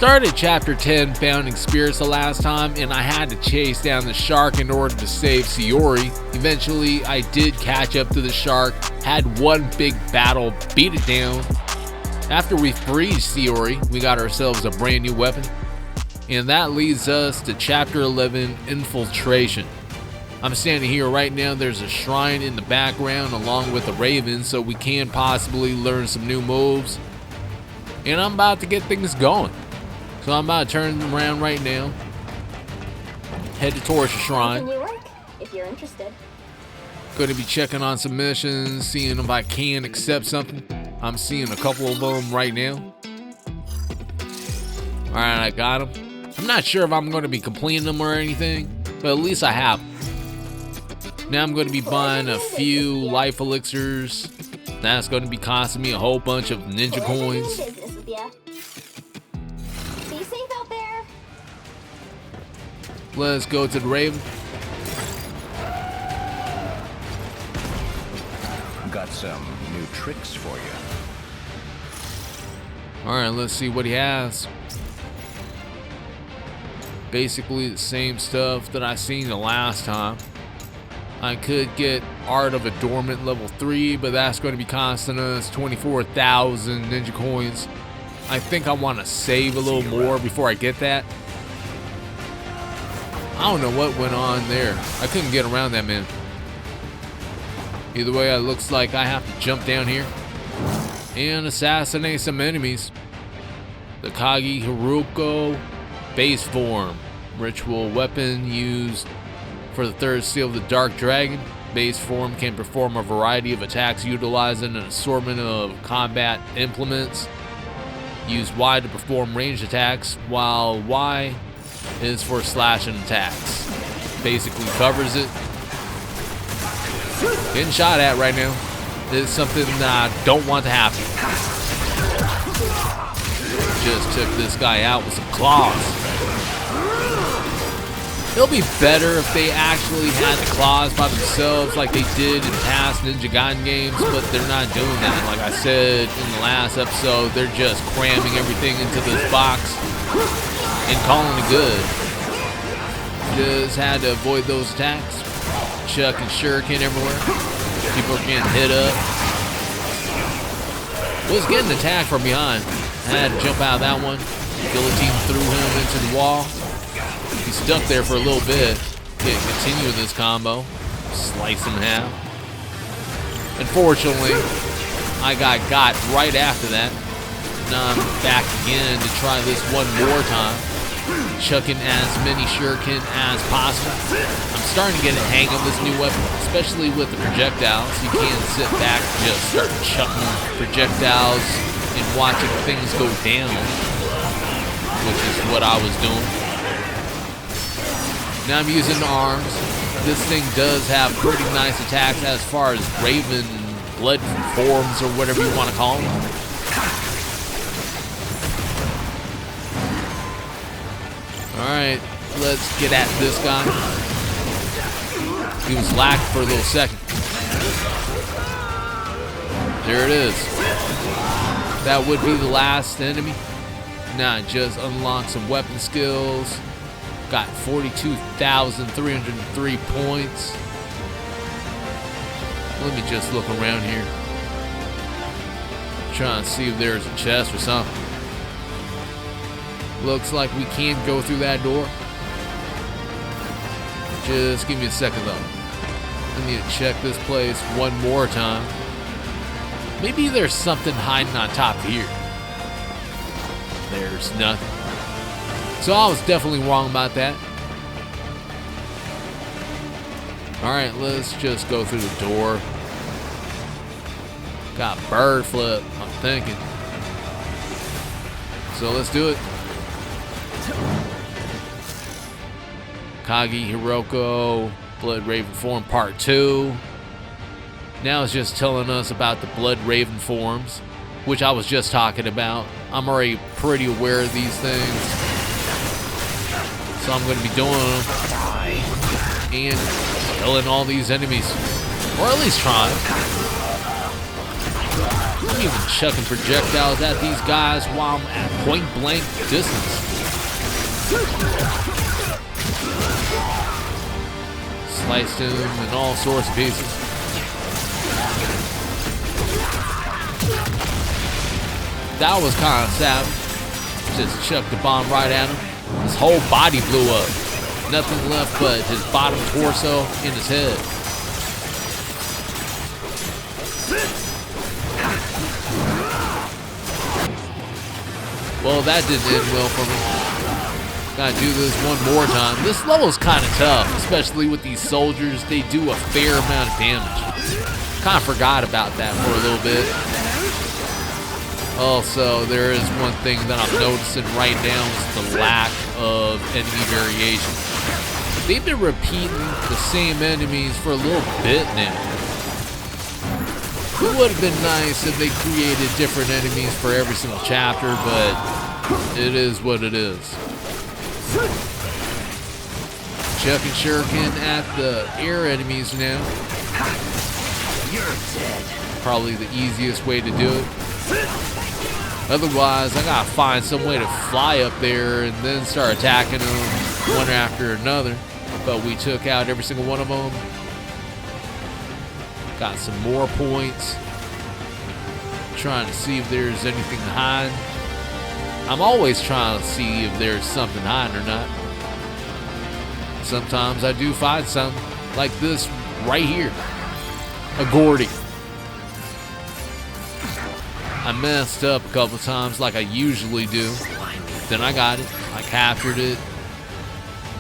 Started chapter 10 Founding Spirits the last time, and I had to chase down the shark in order to save Sayori. Eventually I did catch up to the shark, had one big battle, beat it down. After we freed Sayori, we got ourselves a brand new weapon, and that leads us to chapter 11, Infiltration. I'm standing here right now. There's a shrine in the background along with a raven, so we can possibly learn some new moves, and I'm about to get things going. So I'm about to turn them around right now. Headed towards the shrine. New work, if you're interested. Going to be checking on some missions, seeing if I can accept something. I'm seeing a couple of them right now. Alright, I got them. I'm not sure if I'm going to be completing them or anything, but at least I have them. Now I'm going to be buying a few life elixirs. That's going to be costing me a whole bunch of ninja coins. Be safe out there. Let's go to the raven. Got some new tricks for you. Alright, let's see what he has. Basically the same stuff that I seen the last time. I could get Art of Adornment level 3, but that's going to be costing us 24,000 ninja coins. I think I want to save a little more before I get that. I don't know what went on there. I couldn't get around that, man. Either way, it looks like I have to jump down here and assassinate some enemies. The Kagi Haruko base form. Ritual weapon used for the third seal of the Dark Dragon. Base form can perform a variety of attacks utilizing an assortment of combat implements. Use Y to perform ranged attacks, while Y is for slashing attacks. Basically covers it. Getting shot at right now. This is something that I don't want to happen. Just took this guy out with some claws. It'll be better if they actually had the claws by themselves like they did in past Ninja Gaiden games, but they're not doing that. Like I said in the last episode, they're just cramming everything into this box and calling it good. Just had to avoid those attacks. Chucking shuriken everywhere. People are getting hit up. Was getting attacked from behind. I had to jump out of that one. Guillotine threw him into the wall. He's stuck there for a little bit. Continue with this combo. Slice him in half. Unfortunately, I got right after that. Now I'm back again to try this one more time. Chucking as many shuriken as possible. I'm starting to get a hang of this new weapon, especially with the projectiles. You can't sit back and just start chucking projectiles and watching things go down, which is what I was doing. Now I'm using the arms. This thing does have pretty nice attacks as far as Raven blood forms or whatever you want to call them. Alright, let's get at this guy. He was lagged for a little second. There it is. That would be the last enemy. Now I just unlocked some weapon skills. Got 42,303 points. Let me just look around here. Trying to see if there's a chest or something. Looks like we can't go through that door. Just give me a second though. I need to check this place one more time. Maybe there's something hiding on top here. There's nothing. So I was definitely wrong about that. Alright, let's just go through the door. Got bird flip, I'm thinking. So let's do it. Kagi Hiroko, Blood Raven Form Part 2. Now it's just telling us about the Blood Raven forms, which I was just talking about. I'm already pretty aware of these things. So I'm going to be doing them and killing all these enemies. Or at least trying. I'm even chucking projectiles at these guys while I'm at point blank distance. Sliced him in all sorts of pieces. That was kind of savage. Just chucked the bomb right at him. His whole body blew up. Nothing left but his bottom torso and his head. Well, that didn't end well for me. Gotta do this one more time. This level's kind of tough, especially with these soldiers. They do a fair amount of damage. Kind of forgot about that for a little bit. Also, there is one thing that I'm noticing right now is the lack of enemy variation. They've been repeating the same enemies for a little bit now. It would have been nice if they created different enemies for every single chapter, but it is what it is. Chucking shuriken at the air enemies now. You're dead. Probably the easiest way to do it. Otherwise, I gotta find some way to fly up there and then start attacking them one after another. But we took out every single one of them. Got some more points. Trying to see if there's anything to hide. I'm always trying to see if there's something hiding or not. Sometimes I do find something, like this right here. A Gordy. I messed up a couple times like I usually do. Then I got it. I captured it.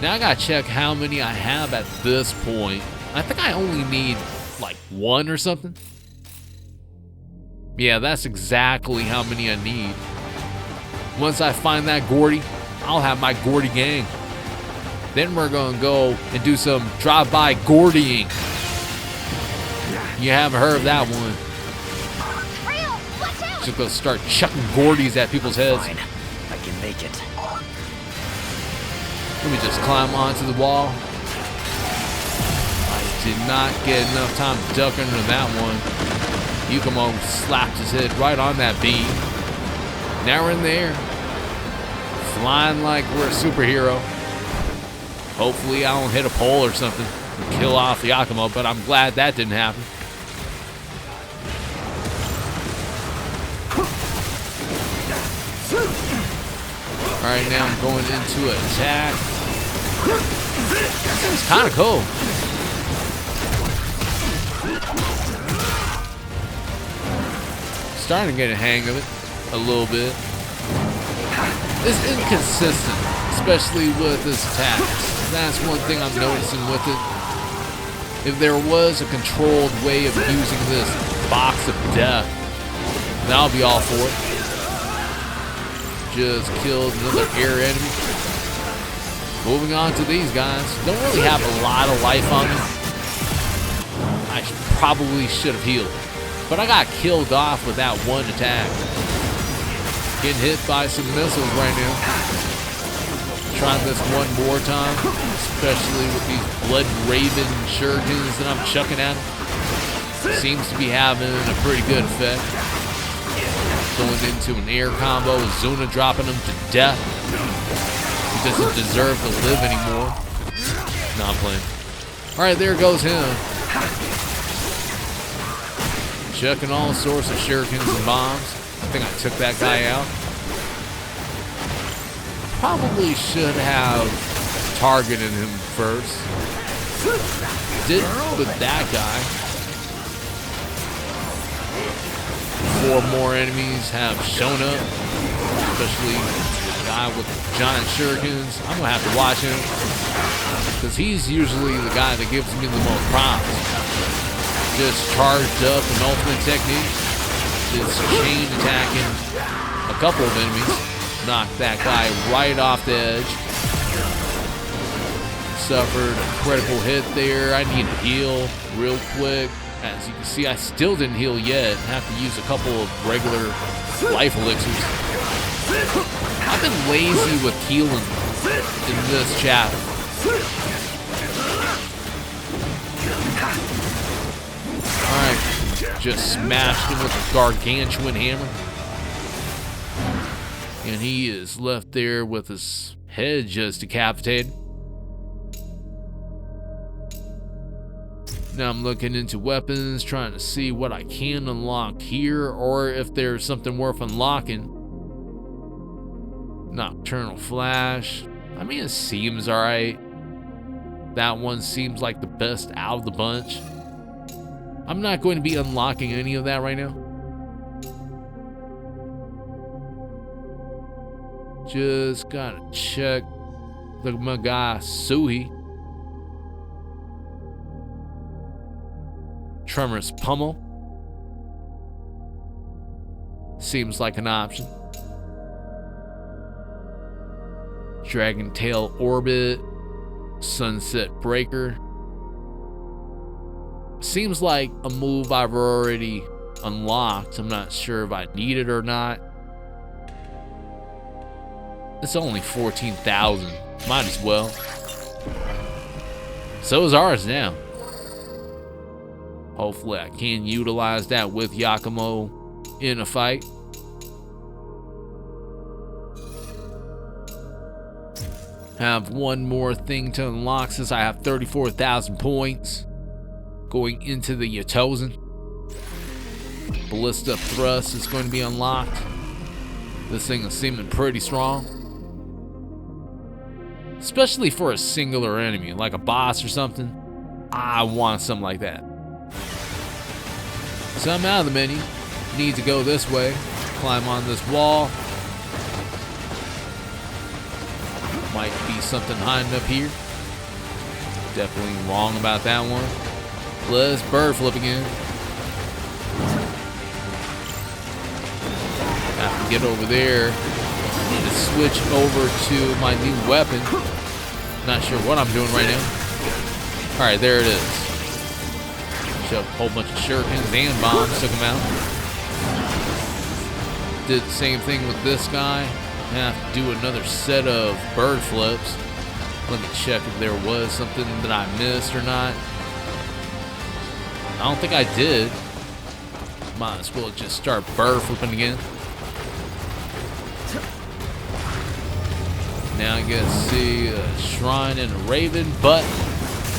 Now I gotta check how many I have at this point. I think I only need like one or something. Yeah, that's exactly how many I need. Once I find that Gordy, I'll have my Gordy gang. Then we're gonna go and do some drive-by Gordying. You haven't heard of that one. Just gonna start chucking Gordies at people's heads. Fine. I can make it. Let me just climb onto the wall. I did not get enough time to duck under that one. Yukumo slapped his head right on that beam. Now we're in the air. Flying like we're a superhero. Hopefully I don't hit a pole or something and kill off the Yakumo, but I'm glad that didn't happen. Alright, now I'm going into attack. It's kind of cool. Starting to get a hang of it a little bit. It's inconsistent, especially with this attack. That's one thing I'm noticing with it. If there was a controlled way of using this box of death, then I'll be all for it. Just killed another air enemy. Moving on to these guys. Don't really have a lot of life on me. I probably should have healed. But I got killed off with that one attack. Getting hit by some missiles right now. Trying this one more time. Especially with these Blood Raven shurikens that I'm chucking at him. Seems to be having a pretty good effect. Going into an air combo, Zuna dropping him to death. He doesn't deserve to live anymore. Not playing. Alright, there goes him. Chucking all sorts of shurikens and bombs. I think I took that guy out. Probably should have targeted him first. Didn't with that guy. 4 more enemies have shown up, especially the guy with the giant shurikens. I'm gonna have to watch him because he's usually the guy that gives me the most problems. Just charged up an ultimate technique, just chain attacking a couple of enemies, knocked that guy right off the edge. Suffered a critical hit there. I need to heal real quick. As you can see, I still didn't heal yet. I have to use a couple of regular life elixirs. I've been lazy with healing in this chapter. Alright. just smashed him with a gargantuan hammer. And he is left there with his head just decapitated. Now I'm looking into weapons, trying to see what I can unlock here, or if there's something worth unlocking. Nocturnal Flash. I mean, it seems alright. That one seems like the best out of the bunch. I'm not going to be unlocking any of that right now. Just gotta check. Look at my guy, Suhi. Tremorous Pummel. Seems like an option. Dragon Tail Orbit. Sunset Breaker. Seems like a move I've already unlocked. I'm not sure if I need it or not. It's only 14,000. Might as well. So is ours now. Hopefully I can utilize that with Yakumo in a fight. Have one more thing to unlock since I have 34,000 points. Going into the Yatozen. Ballista Thrust is going to be unlocked. This thing is seeming pretty strong. Especially for a singular enemy, like a boss or something. I want something like that. So I'm out of the menu. Need to go this way. Climb on this wall. Might be something hiding up here. Definitely wrong about that one. Let's bird flip again. Have to get over there. Need to switch over to my new weapon. Not sure what I'm doing right now. Alright, there it is. Shoved a whole bunch of shurikens and bombs, took them out. Did the same thing with this guy. Have to do another set of bird flips. Let me check if there was something that I missed or not. I don't think I did. Might as well just start bird flipping again. Now I get to see a shrine and a raven, but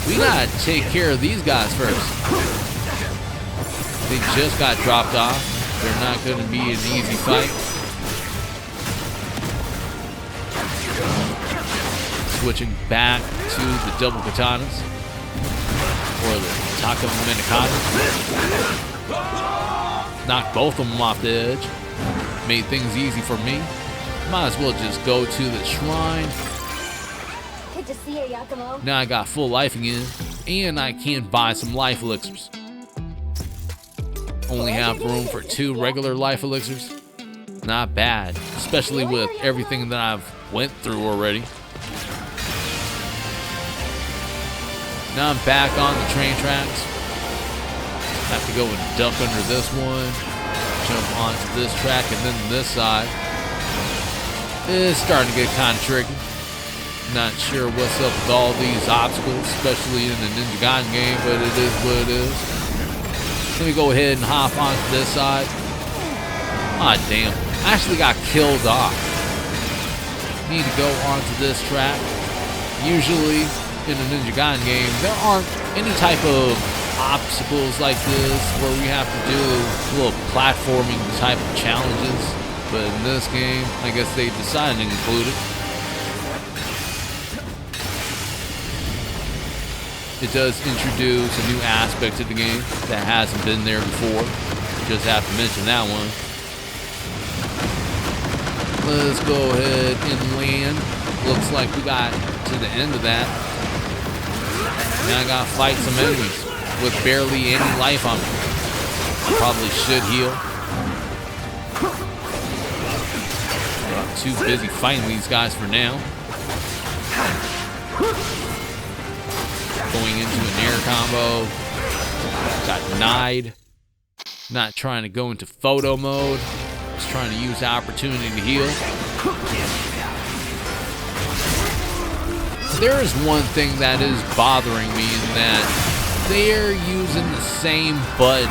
we gotta take care of these guys first. They just got dropped off. They're not gonna be an easy fight. Switching back to the double katanas. Or the Taka Minikata. Knocked both of them off the edge. Made things easy for me. Might as well just go to the shrine. Good to see you, Yakumo. Now I got full life again. And I can buy some life elixirs. Only have room for 2 regular life elixirs. Not bad. Especially with everything that I've went through already. Now I'm back on the train tracks. Have to go and duck under this one. Jump onto this track and then this side. It's starting to get kind of tricky. Not sure what's up with all these obstacles, especially in the Ninja Gaiden game, but it is what it is. Let me go ahead and hop onto this side. Ah, damn. I actually got killed off. Need to go onto this track. Usually, in the Ninja Gaiden game, there aren't any type of obstacles like this where we have to do little platforming type of challenges. But in this game, I guess they decided to include it. It does introduce a new aspect to the game that hasn't been there before. Just have to mention that one. Let's go ahead and land. Looks like we got to the end of that. Now I gotta fight some enemies with barely any life on me. Probably should heal. I'm too busy fighting these guys for now. Going into an air combo. Got denied. Not trying to go into photo mode. Just trying to use the opportunity to heal. There is one thing that is bothering me in that they're using the same button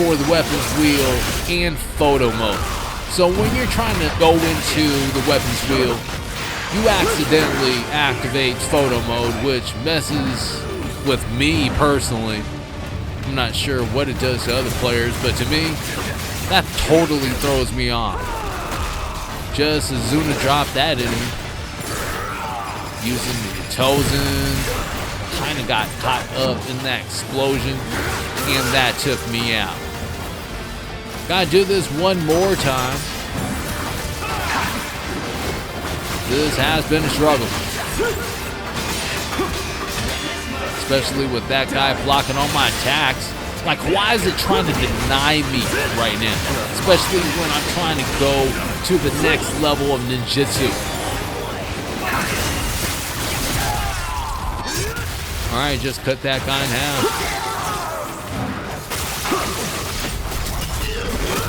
for the weapons wheel and photo mode. So when you're trying to go into the weapons wheel, you accidentally activate photo mode, which messes with me personally. I'm not sure what it does to other players, but to me, that totally throws me off. Just as Zuna dropped that enemy, using the Tozen, kind of got caught up in that explosion, and that took me out. Gotta do this one more time. This has been a struggle. Especially with that guy blocking all my attacks. Like, why is it trying to deny me right now? Especially when I'm trying to go to the next level of ninjutsu. Alright, just cut that guy in half.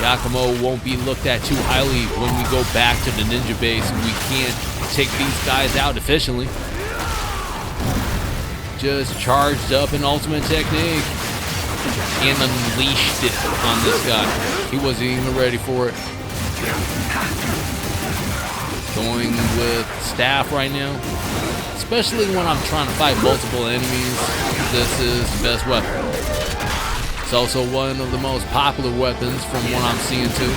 Yakumo won't be looked at too highly when we go back to the ninja base and we can't take these guys out efficiently. Just charged up an ultimate technique and unleashed it on this guy. He wasn't even ready for it. Going with staff right now. Especially when I'm trying to fight multiple enemies, this is the best weapon. It's also one of the most popular weapons from what I'm seeing too.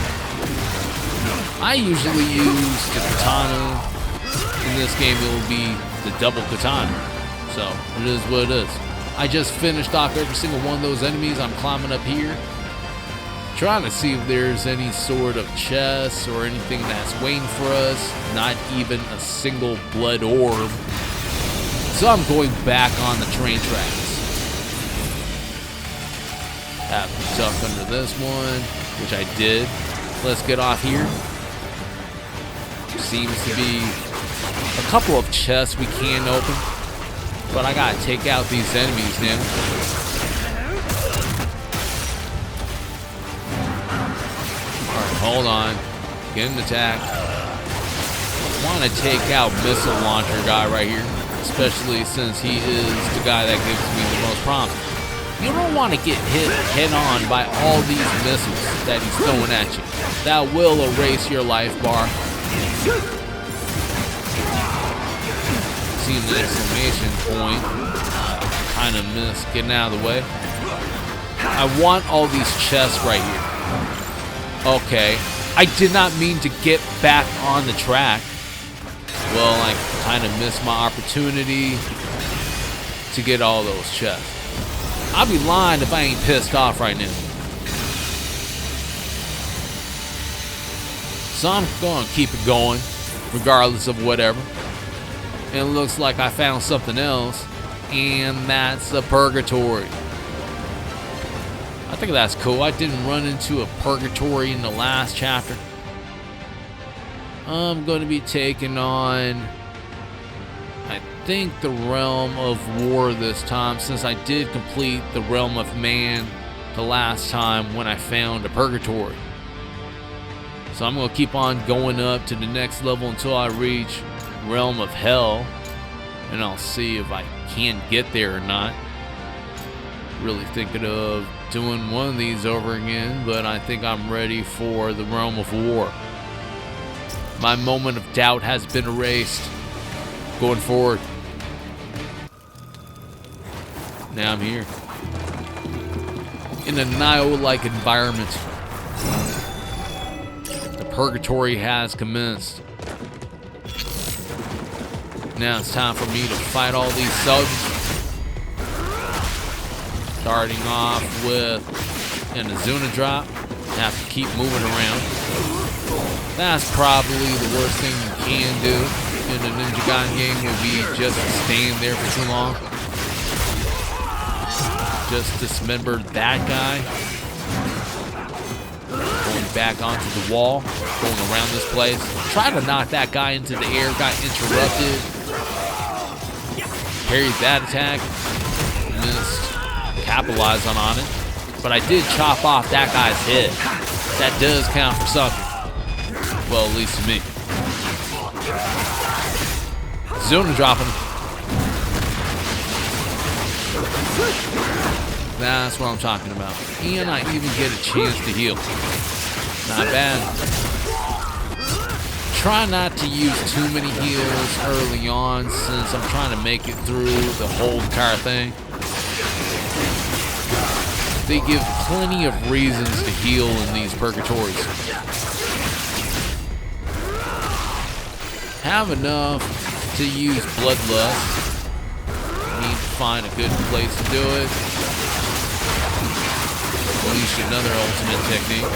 I usually use the katana. In this game, it will be the double katana. So, it is what it is. I just finished off every single one of those enemies. I'm climbing up here, trying to see if there's any sort of chest or anything that's waiting for us. Not even a single blood orb. So I'm going back on the train tracks. Have to jump under this one, which I did. Let's get off here. Seems to be a couple of chests we can open. But I gotta take out these enemies now. Alright, hold on. Getting attacked. Want to take out missile launcher guy right here. Especially since he is the guy that gives me the most problems. You don't want to get hit head on by all these missiles that he's throwing at you. That will erase your life bar. See the exclamation point. Kind of missed getting out of the way. I want all these chests right here. Okay. I did not mean to get back on the track. Well, I kind of missed my opportunity to get all those chests. I'll be lying if I ain't pissed off right now. So I'm going to keep it going, regardless of whatever. And it looks like I found something else, and that's a purgatory. I think that's cool. I didn't run into a purgatory in the last chapter. I'm going to be taking on, I think, the Realm of War this time, since I did complete the Realm of Man the last time when I found a purgatory. So I'm going to keep on going up to the next level until I reach Realm of Hell, and I'll see if I can get there or not. Really thinking of doing one of these over again, but I think I'm ready for the Realm of War. My moment of doubt has been erased. Going forward. Now I'm here. In a Nioh-like environment. The purgatory has commenced. Now it's time for me to fight all these subs. Starting off with an Azuna drop. Have to keep moving around. That's probably the worst thing you can do in a Ninja Gaiden game, would be just to stand there for too long. Just dismember that guy. Going back onto the wall. Going around this place. Try to knock that guy into the air. Got interrupted. Parried that attack. Missed. Capitalized on it. But I did chop off that guy's head. That does count for something. Well, at least to me. Zuna dropping. That's what I'm talking about. And I even get a chance to heal. Not bad. Try not to use too many heals early on since I'm trying to make it through the whole entire thing. They give plenty of reasons to heal in these purgatories. Have enough to use bloodlust. Need to find a good place to do it. Unleash another ultimate technique.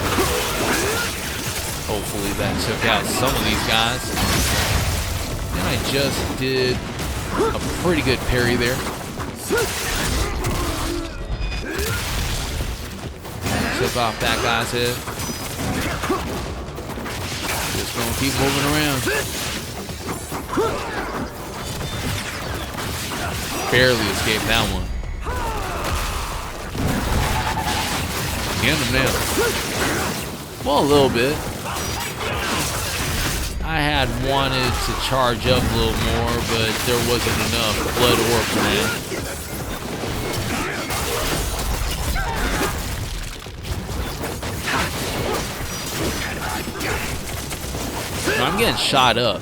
Hopefully that took out some of these guys. And I just did a pretty good parry there. Took off that guy's head. Just gonna keep moving around. Barely escaped that one. Get him now. Well, a little bit. I had wanted to charge up a little more, but there wasn't enough blood orb for that. I'm getting shot up.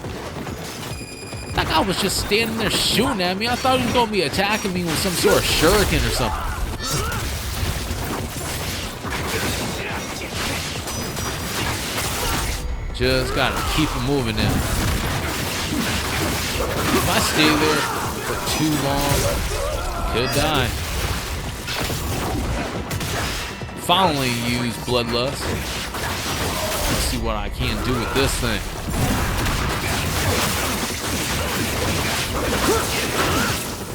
That guy was just standing there shooting at me. I thought he was going to be attacking me with some sort of shuriken or something. Just gotta keep it moving now. If I stay there for too long, could die. Finally use bloodlust. Let's see what I can do with this thing.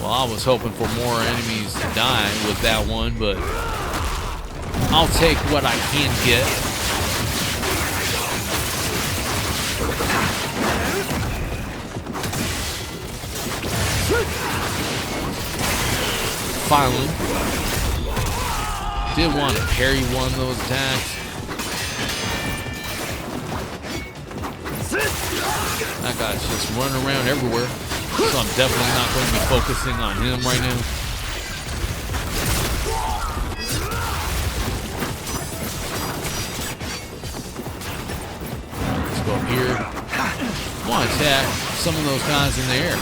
Well, I was hoping for more enemies to die with that one, but I'll take what I can get. Finally. Did want to parry one of those attacks. That guy's just running around everywhere. So I'm definitely not going to be focusing on him right now. Let's go up here. I want to attack some of those guys in the air.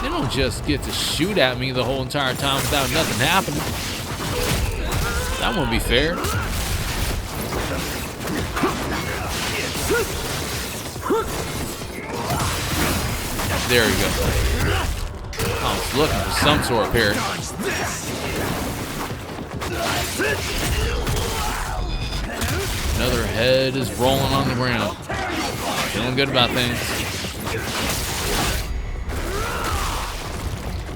They don't just get to shoot at me the whole entire time without nothing happening. That wouldn't be fair. There we go. I was looking for some sort of parry. Another head is rolling on the ground. Feeling good about things.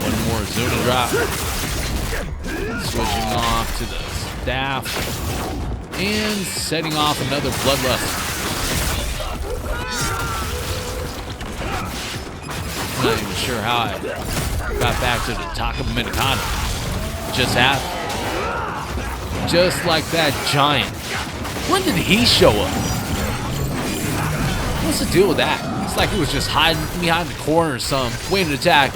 One more Zuna drop. Switching off to the staff. And setting off another bloodlust. I'm not even sure how I got back to the Taka Minikata. Just happened. Just like that giant. When did he show up? What's the deal with that? It's like he was just hiding behind the corner or something, waiting to attack.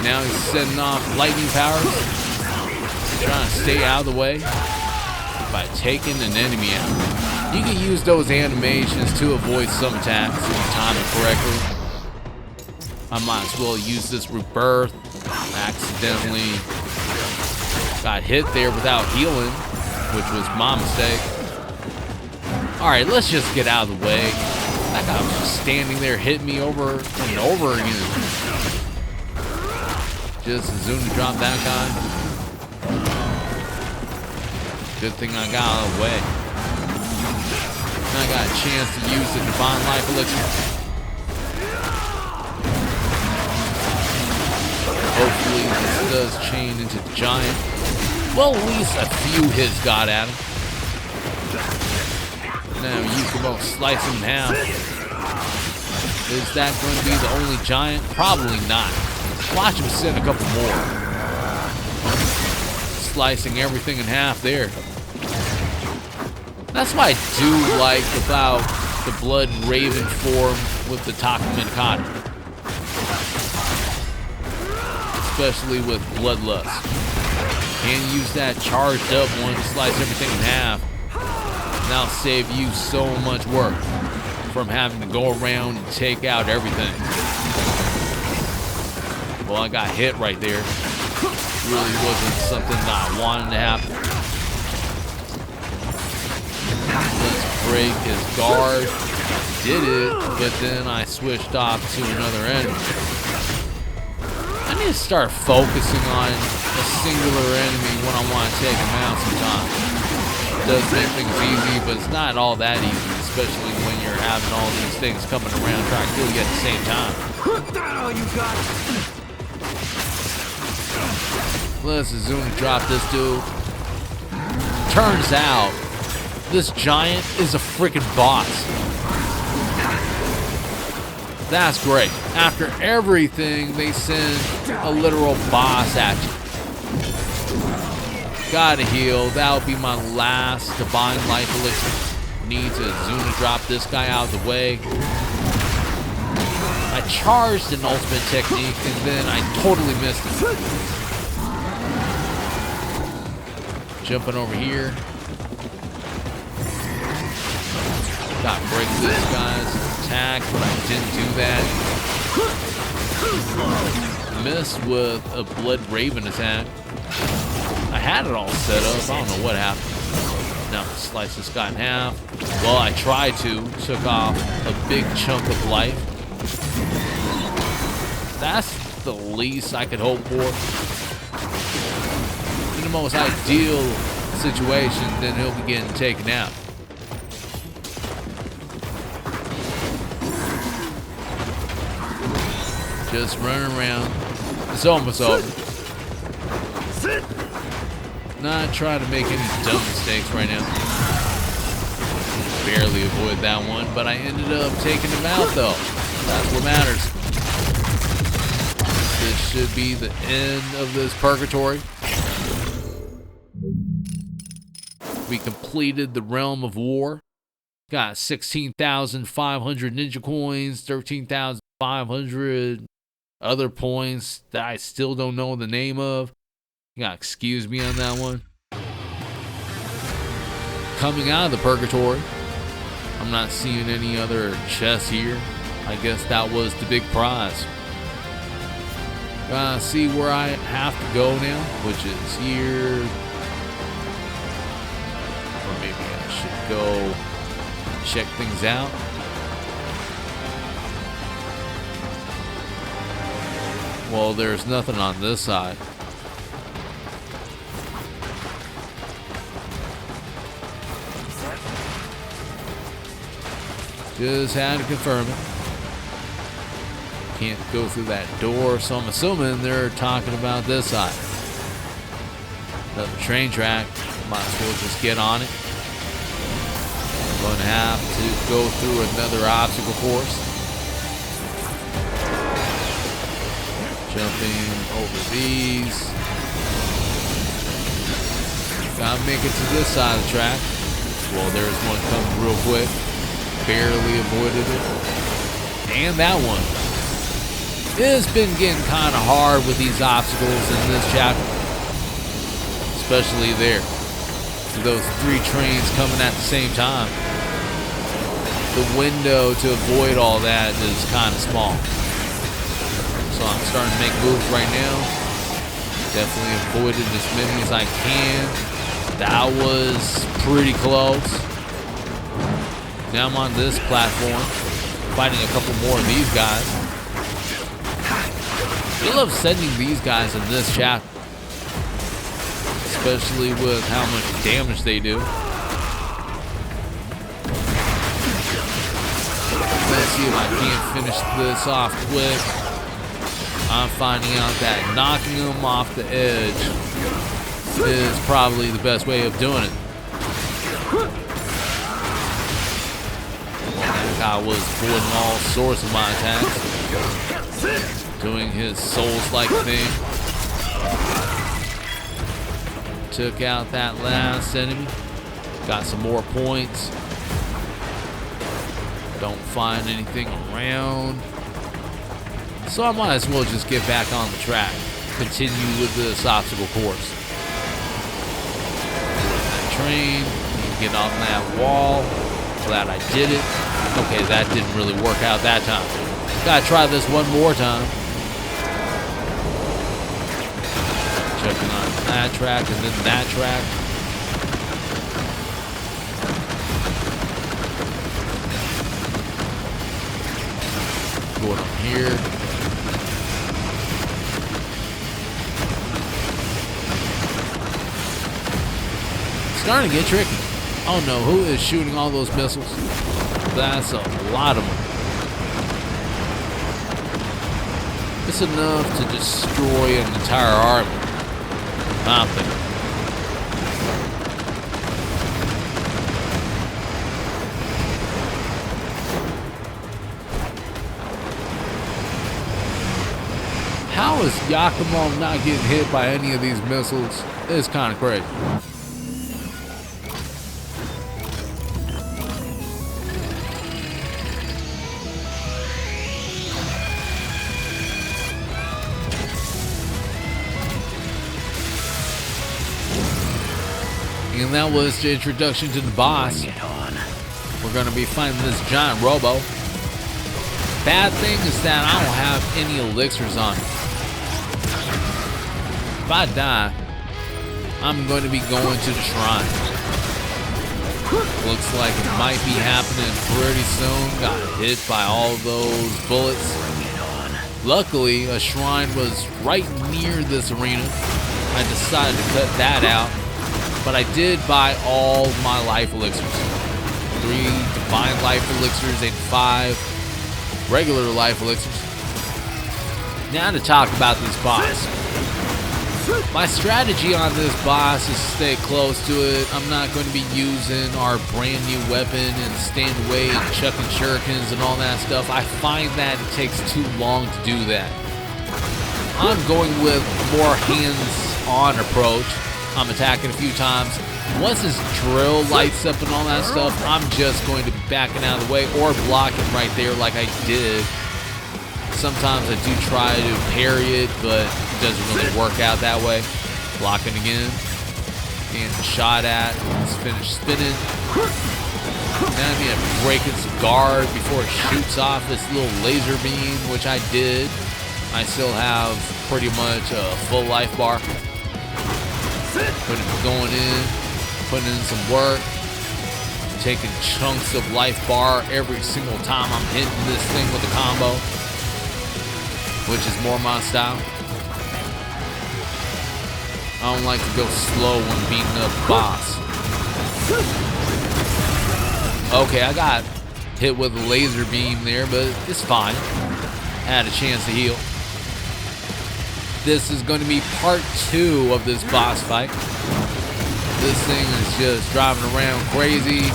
Now he's setting off lightning powers, trying to stay out of the way by taking an enemy out. You can use those animations to avoid some attacks if you time it correctly. I might as well use this rebirth. Accidentally got hit there without healing, which was my mistake. Alright, let's just get out of the way. That guy was just standing there hitting me over and over again. Just as soon as drop that guy. Good thing I got out of the way. I got a chance to use the Divine Life Elixir. Hopefully this does chain into the giant. Well, at least a few hits got at him. Now you can both slice him in half. Is that going to be the only giant? Probably not. Watch him send a couple more. Slicing everything in half there. That's what I do like about the Blood Raven form with the Takaminikata. Especially with Bloodlust. Can use that charged up one to slice everything in half. And that'll save you so much work from having to go around and take out everything. Well, I got hit right there. Really wasn't something that I wanted to happen. Let's break his guard. Did it, but then I switched off to another enemy. I need to start focusing on a singular enemy when I want to take him out sometimes. It does make things easy, but it's not all that easy, especially when you're having all these things coming around trying to kill you at the same time. All you got. Let's zoom and drop this dude. Turns out, this giant is a freaking boss. That's great. After everything, they send a literal boss at you. Gotta heal. That'll be my last divine life elixir. Need to zoom and drop this guy out of the way. I charged an ultimate technique and then I totally missed it. Jumping over here. Got to break this guy's attack, but I didn't do that. Missed with a Blood Raven attack. I had it all set up. I don't know what happened. Now slice this guy in half. Well, I tried to. Took off a big chunk of life. That's the least I could hope for. In the most ideal situation, then he'll be getting taken out. Just running around. It's almost over. Not trying to make any dumb mistakes right now. Barely avoid that one, but I ended up taking him out though. That's what matters. This should be the end of this purgatory. We completed the Realm of War. Got 16,500 ninja coins, 13,500 other points that I still don't know the name of. You gotta excuse me on that one. Coming out of the purgatory, I'm not seeing any other chests here. I guess that was the big prize. Gotta see where I have to go now, which is here. Or maybe I should go check things out. Well, there's nothing on this side. Just had to confirm it. Can't go through that door, so I'm assuming they're talking about this side. Another train track. Might as well just get on it. Going to have to go through another obstacle course. Jumping over these. Gotta make it to this side of the track. Well, there's one coming real quick. Barely avoided it. And that one. It's been getting kind of hard with these obstacles in this chapter. Especially there. Those three trains coming at the same time. The window to avoid all that is kind of small. So I'm starting to make moves right now. Definitely avoided as many as I can. That was pretty close. Now I'm on this platform, fighting a couple more of these guys. I love sending these guys in this chapter, especially with how much damage they do. Let's see if I can't finish this off quick. I'm finding out that knocking them off the edge is probably the best way of doing it. That guy was avoiding all sorts of my attacks. doing his Souls-like thing. Took out that last enemy. Got some more points. Don't find anything around. So I might as well just get back on the track. Continue with this obstacle course. That train. Get on that wall. Glad I did it. Okay, that didn't really work out that time. Gotta try this one more time. Checking on that track and then that track. Going up here. Starting to get tricky. I don't know who is shooting all those missiles. That's a lot of them. It's enough to destroy an entire army. I don't think. How is Yakumo not getting hit by any of these missiles? It's kind of crazy. And that was the introduction to the boss. Bring it on. We're going to be fighting this giant robo. Bad thing is that I don't have any elixirs on me. If I die, I'm going to be going to the shrine. Looks like it might be happening pretty soon. Got hit by all those bullets. Bring it on. Luckily, a shrine was right near this arena. I decided to cut that out. But I did buy all my life elixirs. 3 divine life elixirs and 5 regular life elixirs. Now to talk about this boss. My strategy on this boss is to stay close to it. I'm not going to be using our brand new weapon and stand away and chucking shurikens and all that stuff. I find that it takes too long to do that. I'm going with more hands-on approach. I'm attacking a few times. Once this drill lights up and all that stuff, I'm just going to be backing out of the way or blocking right there like I did. Sometimes I do try to parry it, but it doesn't really work out that way. Blocking again. Getting shot at. Let's finish spinning. Now I need to break its guard before it shoots off this little laser beam, which I did. I still have pretty much a full life bar. Going in, putting in some work, taking chunks of life bar every single time I'm hitting this thing with a combo, which is more my style. I don't like to go slow when beating up the boss. Okay, I got hit with a laser beam there, but it's fine. Had a chance to heal. This is going to be part 2 of this boss fight. This thing is just driving around crazy.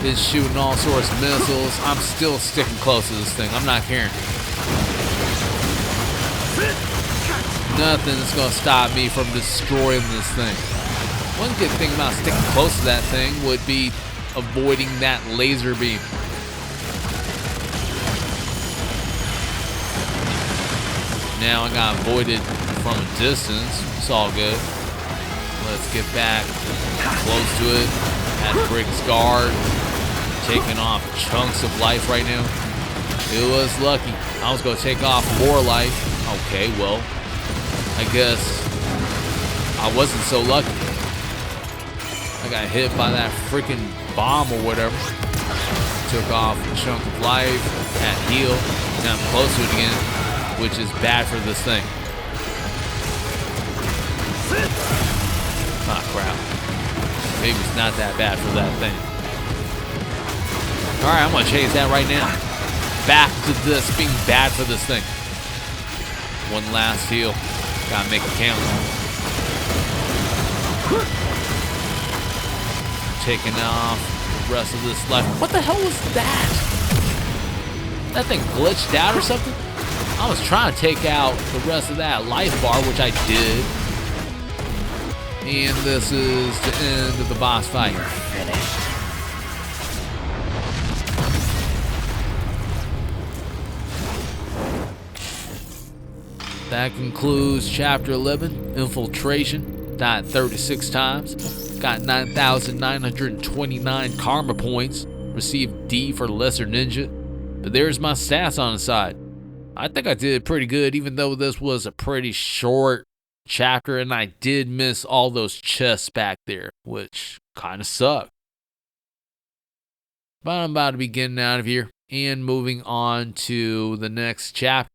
It's shooting all sorts of missiles. I'm still sticking close to this thing. I'm not caring. Nothing's going to stop me from destroying this thing. One good thing about sticking close to that thing would be avoiding that laser beam. Now I got avoided from a distance. It's all good. Let's get back close to it. Had to break his guard. Taking off chunks of life right now. It was lucky. I was going to take off more life. Okay, well, I guess I wasn't so lucky. I got hit by that freaking bomb or whatever. Took off a chunk of life. Had heal. Now I'm close to it again, which is bad for this thing. Ah, crap. Maybe it's not that bad for that thing. Alright, I'm going to chase that right now. Back to this being bad for this thing. One last heal. Gotta make it count. Taking off the rest of this life. What the hell was that? That thing glitched out or something? I was trying to take out the rest of that life bar, which I did. And this is the end of the boss fight. We're finished. That concludes Chapter 11, Infiltration. Died 36 times. Got 9,929 karma points. Received D for Lesser Ninja. But there's my stats on the side. I think I did pretty good, even though this was a pretty short chapter and I did miss all those chests back there, which kind of sucked. But I'm about to be getting out of here and moving on to the next chapter.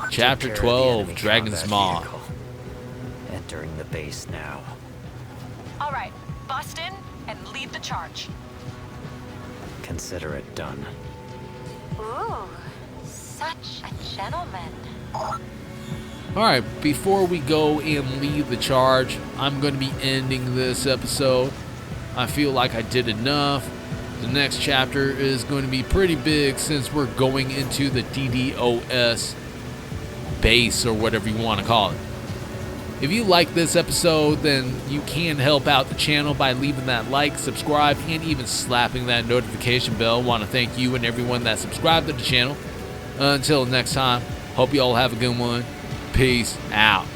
Chapter 12, Dragon's Maw. Entering the base now. All right, bust in and lead the charge. Consider it done. Ooh, such a gentleman. Alright, before we go and lead the charge, I'm going to be ending this episode. I feel like I did enough. The next chapter is going to be pretty big since we're going into the DDOS base or whatever you want to call it. If you like this episode, then you can help out the channel by leaving that like, subscribe, and even slapping that notification bell. Want to thank you and everyone that subscribed to the channel. Until next time, hope you all have a good one. Peace out.